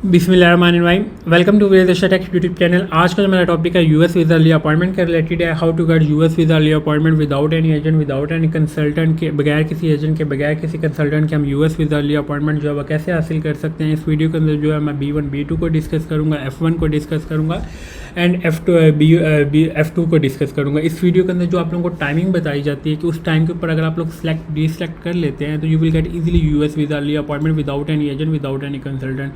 बिस्मिल्लाहिर्रहमानिर्रहीम। Welcome to Videsh tech YouTube channel. आज का जो मेरा टॉपिक है यूएस वीज़ा लिए अपॉइंटमेंट के रिलेटेड है। How to get US visa लिए appointment without any agent, without any consultant के, बगैर किसी एजेंट के, बगैर किसी कंसल्टेंट के हम यूएस वीज़ा लिए अपॉइंटमेंट जो है वह कैसे हासिल कर सकते हैं। इस वीडियो के अंदर जो है मैं B1 B2 को डिस्कस करूँगा, F1 को डिस्कस करूँगा एंड F2 को डिस्कस करूँगा। इस वीडियो के अंदर जो आप लोगों को टाइमिंग बताई जाती है कि उस टाइम के ऊपर अगर आप लोग डिसलेक्ट कर लेते हैं तो you will get easily US visa लिए appointment without any agent, without any consultant.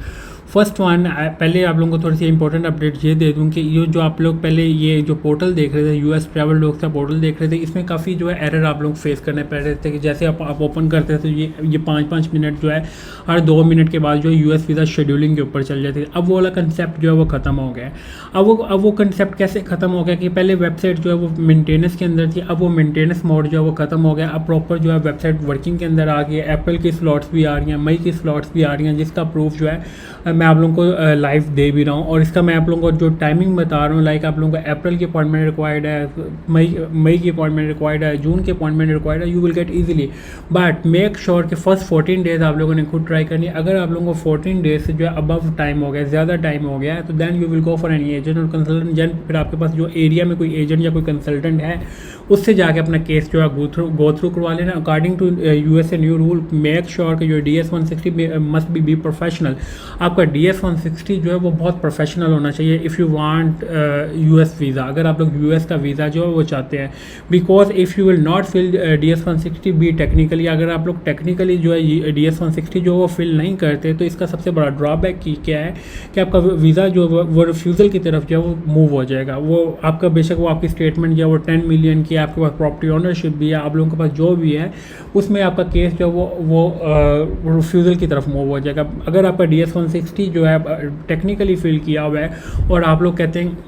First one, पहले आप लोगों को थोड़ी सी इंपॉर्टेंट अपडेट ये दे दूं कि ये जो आप लोग पहले ये जो पोर्टल देख रहे थे, यूएस ट्रैवल डॉक्स का पोर्टल देख रहे थे, इसमें काफ़ी जो है एरर आप लोग फेस करने पड़ रहे थे कि जैसे आप ओपन करते थे तो ये 5-5 मिनट जो है हर 2 मिनट के बाद जो है यूएस वीज़ा शेड्यूलिंग के ऊपर चल जाती है। अब वो वाला कंसेप्ट जो है वो ख़त्म हो गया है। अब वो कंसेप्ट कैसे ख़त्म हो गया कि पहले वेबसाइट जो है वो मेंटेनेंस के अंदर थी, अब वो मेंटेनेंस मोड जो है वो ख़त्म हो गया। अब प्रॉपर जो है वेबसाइट वर्किंग के अंदर आ गई है। अप्रैल की स्लॉट्स भी आ रही हैं, मई की स्लॉट्स भी आ रही हैं, जिसका प्रूफ जो है मैं आप लोगों को लाइव दे भी रहा हूँ। और इसका मैं आप लोगों को जो टाइमिंग बता रहा हूँ, लाइक आप लोगों को अप्रैल की अपॉइंटमेंट रिक्वायर्ड है, मई की अपॉइंटमेंट रिक्वायर्ड है, जून की अपॉइंटमेंट रिक्वायर्ड है, you will get easily. But make sure कि फर्स्ट 14 डेज आप लोगों ने खुद ट्राई करनी है। अगर आप लोगों को 14 डेज से जो है अबव टाइम हो गया, ज़्यादा टाइम हो गया है, तो then you will go for any agent और कंसल्टेंट। जन फिर आपके पास जो एरिया में कोई एजेंट या कोई कंसल्टेंट है उससे जाके अपना केस जो है गो थ्रू करवा लेना। According to USA new rule, make sure कि जो DS-160 मस्ट बी प्रोफेशनल। आपका DS-160 जो है वो बहुत प्रोफेशनल होना चाहिए if you want US visa. अगर आप लोग यूएस का वीज़ा जो है वो चाहते हैं, because if you will not fill DS-160 be technically, अगर आप लोग टेक्निकली जो है DS-160 जो वो फिल नहीं करते तो इसका सबसे बड़ा ड्रॉबैक की क्या है कि आपका वीज़ा जो वो रिफ्यूज़ल की तरफ जो है वो मूव हो जाएगा। वो आपका बेशक वो आपकी स्टेटमेंट जो है वो 10 मिलियन की, आपके पास प्रॉपर्टी ओनरशिप भी है, आप लोगों के पास जो भी है उसमें आपका केस जो है वो रिफ्यूज़ल की तरफ मूव हो जाएगा। अगर आपका DS-160 जो है टेक्निकली फिल किया हुआ है और आप लोग कहते हैं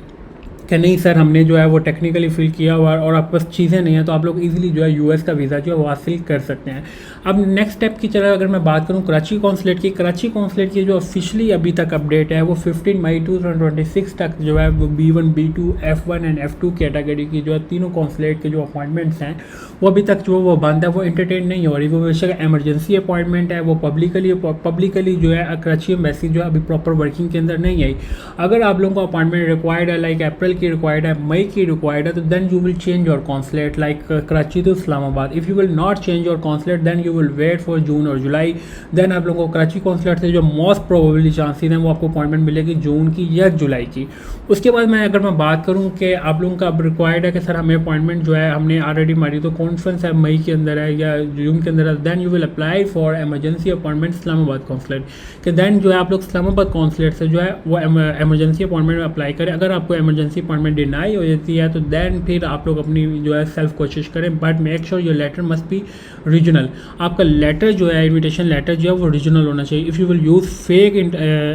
कि नहीं सर हमने जो है वो टेक्निकली फिल किया हुआ है और आपके पास चीज़ें नहीं है, तो आप लोग इजीली जो है यूएस का वीज़ा जो है वो हासिल कर सकते हैं। अब नेक्स्ट स्टेप की तरह अगर मैं बात करूं कराची कॉन्सुलेट की जो ऑफिशियली अभी तक अपडेट है वो 15 मई 2026 तक जो है वो B1 B2 F1 and F2 category की जो है तीनों कॉन्सुलेट के जो अपॉइंटमेंट्स हैं वो अभी तक जो वो बंद है, वो एंटरटेन नहीं हो रही। वो बेशक एमरजेंसी अपॉइंटमेंट है, वो पब्लिकली जो है कराची एम्बेसी जो है अभी प्रॉपर वर्किंग के अंदर नहीं आई। अगर आप लोगों को अपॉइंटमेंट रिक्वायर्ड है, लाइक अप्रैल की रिक्वायर्ड है, मई की रिक्वायर्ड है, तो then you will change your consulate like Karachi to Islamabad. If you will not change your consulate then you will wait for June और जुलाई। देन आप लोगों को कराची कॉन्सुलेट से जो मोस्ट प्रोबेबली चांसेस हैं वो आपको अपॉइंटमेंट मिलेगी जून की या जुलाई की। उसके बाद अगर मैं बात करूं कि आप लोगों का अब रिक्वायर्ड है कि सर हमें अपॉइंटमेंट जो है हमने ऑलरेडी मारी, तो कॉन्फ्रेंस है मई के अंदर है या जून के अंदर है, then you will apply for emergency appointment Islamabad consulate. कि देन जो है आप लोग इस्लामाबाद कॉन्सुलेट से जो है वो एमरजेंसी अपॉइंटमेंट अप्लाई करें। अगर आपको एमरजेंसी अपॉइंटमेंट डिनाई हो जाती है तो देन फिर आप लोग अपनी जो है सेल्फ कोशिश करें, but make sure your letter must be regional. आपका लेटर जो है, इन्विटेशन लेटर जो है वो रीजनल होना चाहिए। If you will use fake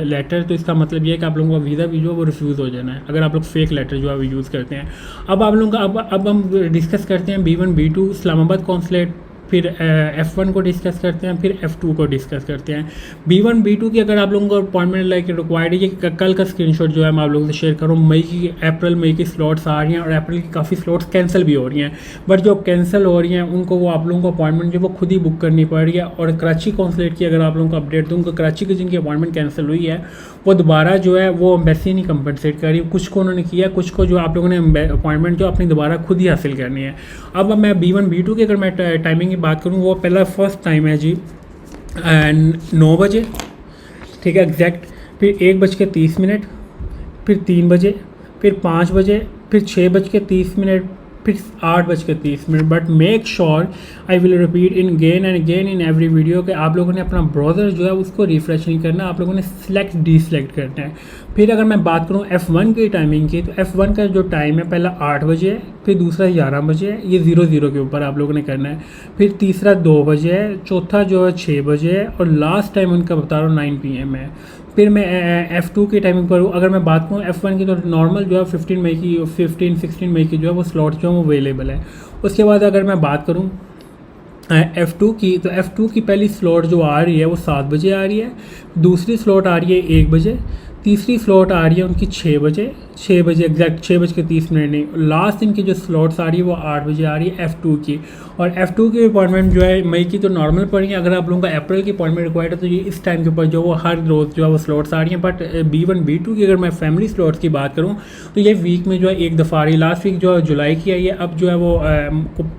letter तो इसका मतलब ये है कि आप लोगों का वीज़ा भी जो है वो रिफ्यूज़ हो जाना है, अगर आप लोग फेक लेटर जो है वो यूज़ करते हैं। अब आप लोगों का अब हम डिस्कस करते हैं B1 B2 इस्लामाबाद कॉन्सुलेट, फिर F1 को डिस्कस करते हैं, फिर F2 को डिस्कस करते हैं। B1 B2 की अगर आप लोगों को अपॉइंटमेंट लाइक रिक्वायर्ड है, ये कल का स्क्रीनशॉट जो है मैं आप लोगों से शेयर करूँ। अप्रैल मई की स्लॉट्स आ रही हैं और अप्रैल की काफ़ी स्लॉट्स कैंसिल भी हो रही हैं, बट जो कैंसिल हो रही हैं उनको वो आप लोगों को अपॉइंटमेंट जो वो खुद ही बुक करनी पड़ रही है। और कराची कॉन्सुलेट की अगर आप लोगों को अपडेट दूँ, कराची की जिनकी अपॉइंटमेंट कैंसिल हुई है वो दोबारा जो है वो एम्बेसी नहीं कंपनसेट कर रही। कुछ को उन्होंने किया, कुछ को जो आप लोगों ने अपॉइंटमेंट जो अपनी दोबारा खुद ही हासिल करनी है। अब मैं B1 B2 की अगर मैं टाइमिंग की बात करूँ, वो पहला फर्स्ट टाइम है जी 9 बजे, ठीक है एग्जैक्ट, फिर 1:30, फिर 3 बजे, फिर 5 बजे, फिर 6:30, फिर 8:30। But make sure I will repeat in again and again in every video कि आप लोगों ने अपना ब्राउज़र जो है उसको रिफ्रेश नहीं करना, आप लोगों ने डिसलेक्ट करना है। फिर अगर मैं बात करूं F1 की टाइमिंग की, तो F1 का जो टाइम है पहला 8 बजे है, फिर दूसरा 11 बजे है, ये 00 के ऊपर आप लोगों ने करना है। फिर तीसरा 2 बजे है, चौथा जो है 6 बजे है और लास्ट टाइम उनका बता रहा हूँ 9 PM है। फिर मैं F2 की टाइमिंग पर हूँ। अगर मैं बात करूँ F1 की, तो नॉर्मल जो है 16 मई की जो है वो स्लॉट जो है वो अवेलेबल है। उसके बाद अगर मैं बात करूँ F2 की, तो F2 की पहली स्लॉट जो आ रही है वो 7 बजे आ रही है, दूसरी स्लॉट आ रही है 1 बजे, तीसरी स्लॉट आ रही है उनकी 6 बजे एग्जैक्ट 6:30 नहीं, लास्ट इनकी जो स्लॉट्स आ रही है वो 8 बजे आ रही है F2 की। और F2 की अपॉइंटमेंट जो है मई की तो नॉर्मल पड़ी है, अगर आप लोगों का अप्रैल की अपॉइंटमेंट रिक्वायर्ड है तो ये इस टाइम के ऊपर जो वो हर रोज़ जो है वो स्लॉट्स आ रही हैं। बट B1 B2 की अगर मैं फैमिली स्लॉट्स की बात करूँ तो ये वीक में जो है एक दफ़ा आ रही है। लास्ट वीक जो है जुलाई की आई है, अब जो है वो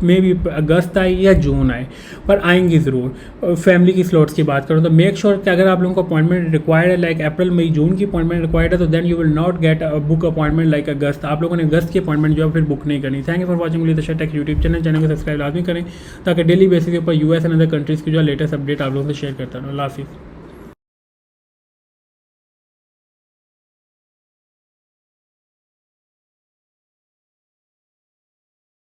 मे भी अगस्त आई या जून आए, पर आएंगी ज़रूर। फैमिली की स्लॉट्स की बात करूँ तो मेक श्योर कि अगर आप लोगों को अपॉइंटमेंट रिक्वायर्ड है लाइक अप्रैल मई जून की अपॉइंटमेंट रिक्वायर्ड है तो then you will not get book appointment like August. आप लोगों ने अगस्त की अपॉइंटमेंट जो है फिर बुक नहीं करनी। Thank you for watching Vilesh take YouTube channel को सब्सक्राइब लाजमी करें ताकि डेली बेसिस के ऊपर US एंड अदर कंट्रीज़ की जो लेटेस्ट अपडेट आप लोगों से शेयर करता रहूँ। अल्लाह हाफिज़।